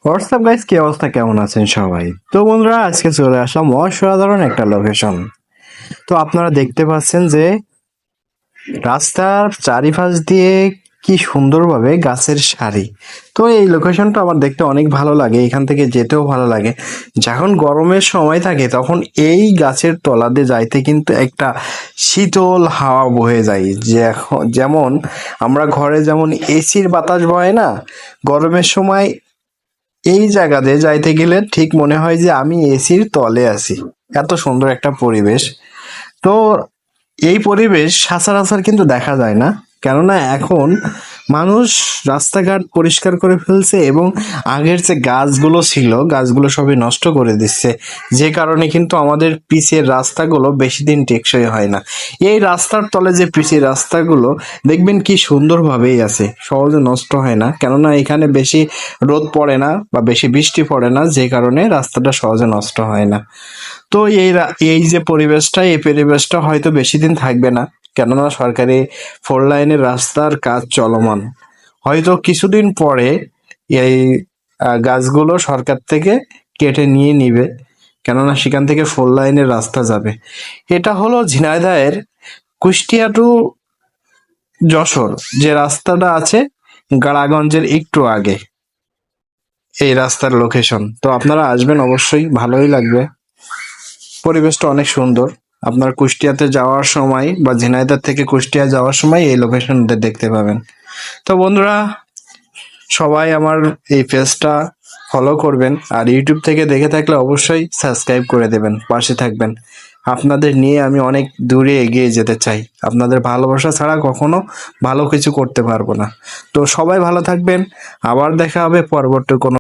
WhatsApp guys, কি অবস্থা, কেমন আছেন সবাই? তো বন্ধুরা, আজকে চলে আসলাম অসাধারণ একটা লোকেশন। তো আপনারা দেখতে পাচ্ছেন যে রাস্তার চারিপাশ দিয়ে কি সুন্দরভাবে গাছের সারি। তো এই লোকেশনটা আমার দেখতে অনেক ভালো লাগে, এখান থেকে যেতেও ভালো লাগে। যখন গরমের সময় থাকে তখন এই গাছের তলা দিয়ে যাইতে কিন্তু একটা শীতল হাওয়া বয়ে যায়, যে যেমন আমরা ঘরে যেমন এসির বাতাস বয় না, গরমের সময় এই জায়গাতে যাইতে গেলে ঠিক মনে হয় যে আমি এসির তলে আছি। এত সুন্দর একটা পরিবেশ। তো এই পরিবেশ সচরাচর কিন্তু দেখা যায় না, কেননা এখন মানুষ রাস্তাঘাট পরিষ্কার করে ফেলছে এবং আগের যে গাছগুলো ছিল গাছগুলো সবই নষ্ট করে দিচ্ছে, যে কারণে কিন্তু আমাদের পিচের রাস্তাগুলো বেশি দিন টেকসই হয় না। এই রাস্তার তলে যে পিচের রাস্তাগুলো দেখবেন কি সুন্দরভাবেই আছে, সহজে নষ্ট হয় না, কেননা এখানে বেশি রোদ পড়ে না বা বেশি বৃষ্টি পড়ে না, যে কারণে রাস্তাটা সহজে নষ্ট হয় না। তো এই যে পরিবেশটা, এই পরিবেশটা হয়তো বেশি দিন থাকবে না, কেননা সরকারি 4 লাইনের রাস্তার কাজ চলমান। হয়তো কিছুদিন পরে এই গাছগুলো সরকার থেকে কেটে নিয়ে নিবে, কেননা সেখান থেকে 4 লাইনের রাস্তা যাবে। এটা হলো ঝিনাইদহের কুষ্টিয়া টু যশোর যে রাস্তাটা আছে, গাড়াগঞ্জের একটু আগে এই রাস্তার লোকেশন। তো আপনারা আসবেন, অবশ্যই ভালোই লাগবে, পরিবেশটা অনেক সুন্দর। আপনার কুষ্টিয়াতে যাওয়ার সময় বা ঝিনাইদহ থেকে কুষ্টিয়া যাওয়ার সময় এই লোকেশন দেখতে পাবেন। তো বন্ধুরা, সবাই আমার এই পেজটা ফলো করবেন, আর ইউটিউব থেকে দেখে থাকলে অবশ্যই সাবস্ক্রাইব করে দেবেন, পাশে থাকবেন। আপনাদের নিয়ে আমি অনেক দূরে এগিয়ে যেতে চাই, আপনাদের ভালোবাসা ছাড়া কখনো ভালো কিছু করতে পারবো না। তো সবাই ভালো থাকবেন, আবার দেখা হবে পরবর্তী কোনো